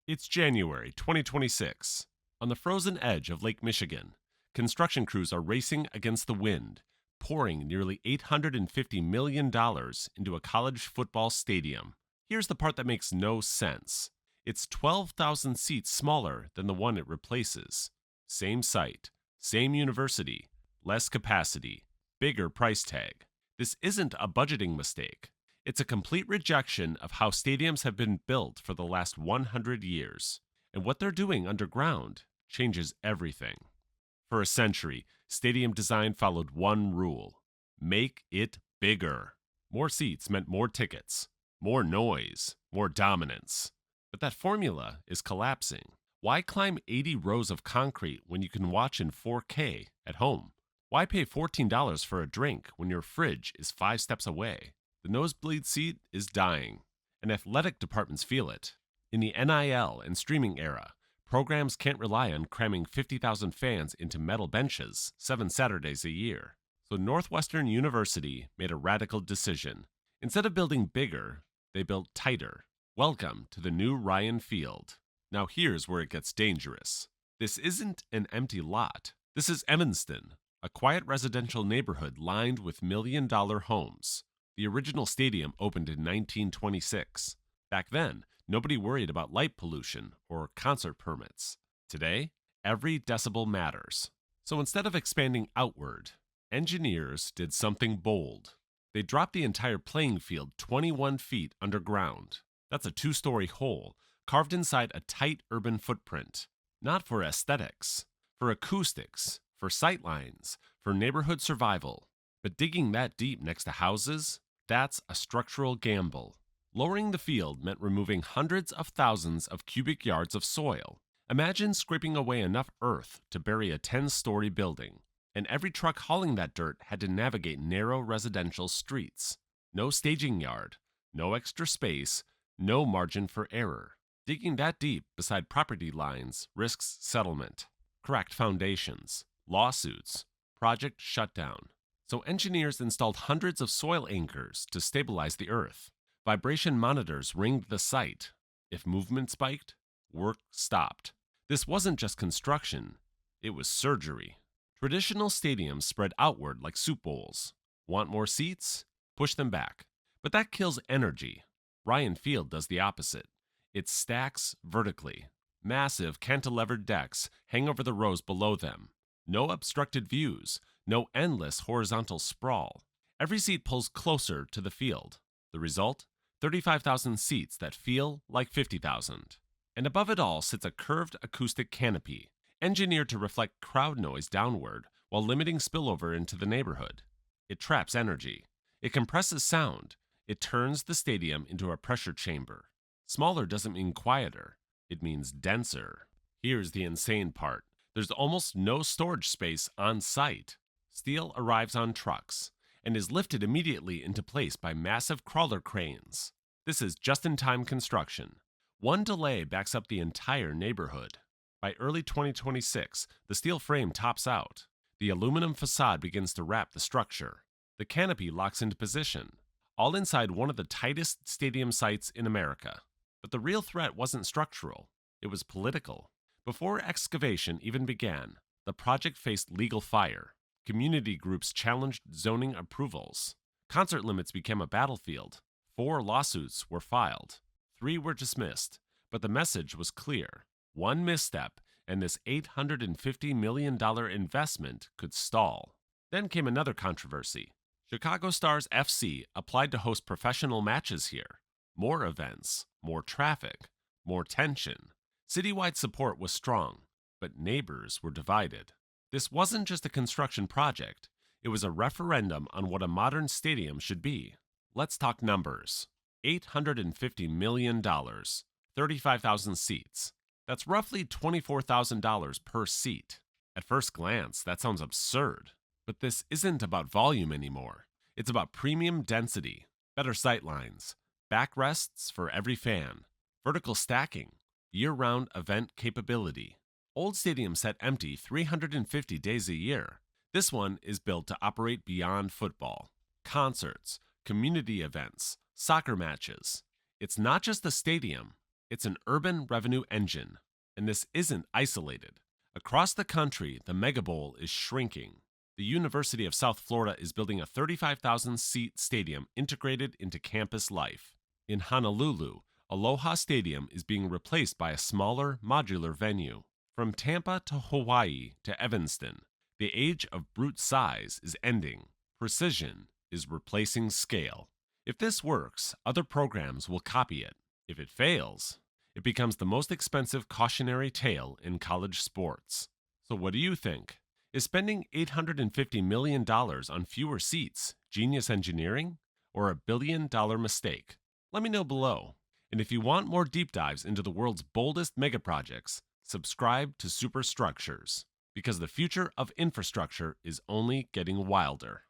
It's January 2026. On the frozen edge of Lake Michigan, construction crews are racing against the wind, pouring nearly $850 million into a college football stadium. Here's the part that makes no sense. It's 12,000 seats smaller than the one it replaces. Same site, same university, less capacity, bigger price tag. This isn't a budgeting mistake. It's a complete rejection of how stadiums have been built for the last 100 years. And what they're doing underground changes everything. For a century, stadium design followed one rule: make it bigger. More seats meant more tickets, more noise, more dominance. But that formula is collapsing. Why climb 80 rows of concrete when you can watch in 4K at home? Why pay $14 for a drink when your fridge is 5 steps away? The nosebleed seat is dying, and athletic departments feel it. In the NIL and streaming era, programs can't rely on cramming 50,000 fans into metal benches 7 Saturdays a year. So Northwestern University made a radical decision. Instead of building bigger, they built tighter. Welcome to the new Ryan Field. Now here's where it gets dangerous. This isn't an empty lot. This is Evanston, a quiet residential neighborhood lined with million-dollar homes. The original stadium opened in 1926. Back then, nobody worried about light pollution or concert permits. Today, every decibel matters. So instead of expanding outward, engineers did something bold. They dropped the entire playing field 21 feet underground. That's a 2-story hole carved inside a tight urban footprint. Not for aesthetics, for acoustics, for sightlines, for neighborhood survival. But digging that deep next to houses, that's a structural gamble. Lowering the field meant removing hundreds of thousands of cubic yards of soil. Imagine scraping away enough earth to bury a 10-story building, and every truck hauling that dirt had to navigate narrow residential streets. No staging yard, no extra space, no margin for error. Digging that deep beside property lines risks settlement, cracked foundations, lawsuits, project shutdown. So engineers installed hundreds of soil anchors to stabilize the earth. Vibration monitors ringed the site. If movement spiked, work stopped. This wasn't just construction, it was surgery. Traditional stadiums spread outward like soup bowls. Want more seats? Push them back. But that kills energy. Ryan Field does the opposite. It stacks vertically. Massive cantilevered decks hang over the rows below them. No obstructed views, no endless horizontal sprawl. Every seat pulls closer to the field. The result? 35,000 seats that feel like 50,000. And above it all sits a curved acoustic canopy, engineered to reflect crowd noise downward while limiting spillover into the neighborhood. It traps energy. It compresses sound. It turns the stadium into a pressure chamber. Smaller doesn't mean quieter. It means denser. Here's the insane part. There's almost no storage space on site. Steel arrives on trucks and is lifted immediately into place by massive crawler cranes. This is just-in-time construction. One delay backs up the entire neighborhood. By early 2026, the steel frame tops out. The aluminum facade begins to wrap the structure. The canopy locks into position, all inside one of the tightest stadium sites in America. But the real threat wasn't structural. It was political. Before excavation even began, the project faced legal fire. Community groups challenged zoning approvals. Concert limits became a battlefield. 4 lawsuits were filed. 3 were dismissed, but the message was clear. One misstep, and this $850 million investment could stall. Then came another controversy. Chicago Stars FC applied to host professional matches here. More events, more traffic, more tension. Citywide support was strong, but neighbors were divided. This wasn't just a construction project. It was a referendum on what a modern stadium should be. Let's talk numbers. $850 million, 35,000 seats. That's roughly $24,000 per seat. At first glance, that sounds absurd. But this isn't about volume anymore. It's about premium density, better sightlines, backrests for every fan, vertical stacking, year-round event capability. Old stadiums sat empty 350 days a year. This one is built to operate beyond football. Concerts, community events, soccer matches. It's not just a stadium, It's an urban revenue engine, and this isn't isolated. Across the country, the Mega Bowl is shrinking. The University of South Florida is building a 35,000-seat stadium integrated into campus life. In Honolulu, Aloha Stadium is being replaced by a smaller, modular venue. From Tampa to Hawaii to Evanston, the age of brute size is ending. Precision is replacing scale. If this works, other programs will copy it. If it fails, it becomes the most expensive cautionary tale in college sports. So what do you think? Is spending $850 million on fewer seats genius engineering or a billion-dollar mistake? Let me know below. And if you want more deep dives into the world's boldest megaprojects, subscribe to Superstructures, because the future of infrastructure is only getting wilder.